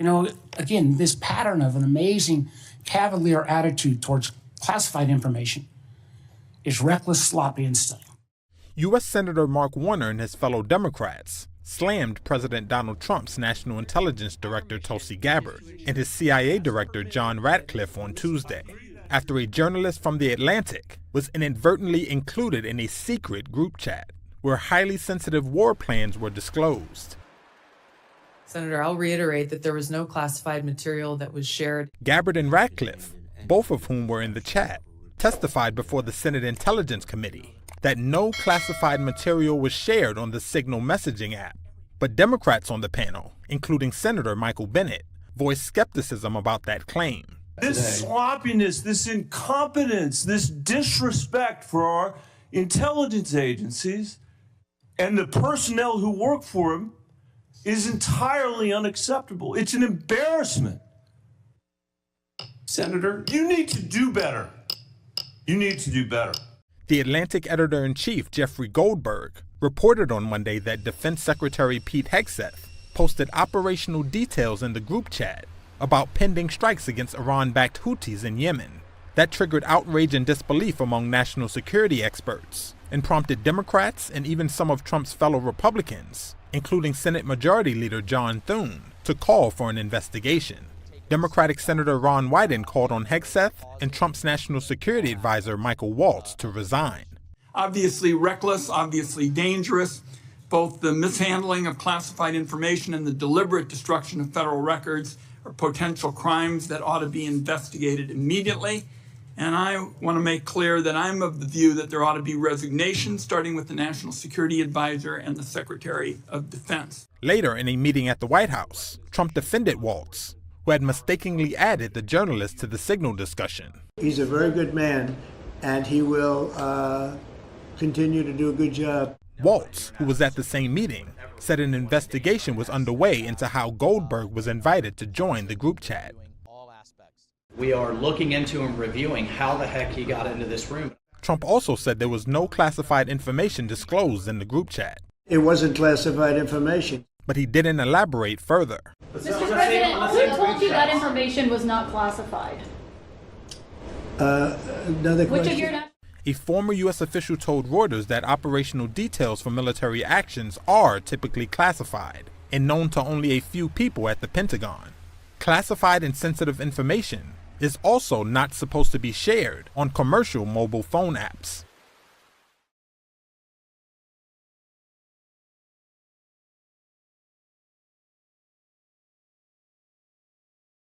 You know, again, this pattern of an amazing cavalier attitude towards classified information is reckless, sloppy, and silly. U.S. Senator Mark Warner and his fellow Democrats slammed President Donald Trump's National Intelligence Director Tulsi Gabbard and his CIA Director John Ratcliffe on Tuesday, after a journalist from The Atlantic was inadvertently included in a secret group chat where highly sensitive war plans were disclosed. Senator, I'll reiterate that there was no classified material that was shared. Gabbard and Ratcliffe, both of whom were in the chat, testified before the Senate Intelligence Committee that no classified material was shared on the Signal messaging app. But Democrats on the panel, including Senator Michael Bennet, voiced skepticism about that claim. This sloppiness, this incompetence, this disrespect for our intelligence agencies and the personnel who work for them is entirely unacceptable. It's an embarrassment. Senator, you need to do better. You need to do better. The Atlantic editor-in-chief, Jeffrey Goldberg, reported on Monday that Defense Secretary Pete Hegseth posted operational details in the group chat about pending strikes against Iran-backed Houthis in Yemen. That triggered outrage and disbelief among national security experts and prompted Democrats and even some of Trump's fellow Republicans, including Senate Majority Leader John Thune, to call for an investigation. Democratic Senator Ron Wyden called on Hegseth and Trump's national security advisor Michael Waltz to resign. Obviously reckless, obviously dangerous, both the mishandling of classified information and the deliberate destruction of federal records are potential crimes that ought to be investigated immediately. And I want to make clear that I'm of the view that there ought to be resignation, starting with the National Security Advisor and the Secretary of Defense. Later, in a meeting at the White House, Trump defended Waltz, who had mistakenly added the journalist to the Signal discussion. He's a very good man, and he will continue to do a good job. Waltz, who was at the same meeting, said an investigation was underway into how Goldberg was invited to join the group chat. We are looking into and reviewing how the heck he got into this room. Trump also said there was no classified information disclosed in the group chat. It wasn't classified information. But he didn't elaborate further. Mr. President, who told you that information was not classified? Another question? Which of your... A former U.S. official told Reuters that operational details for military actions are typically classified and known to only a few people at the Pentagon. Classified and sensitive information is also not supposed to be shared on commercial mobile phone apps.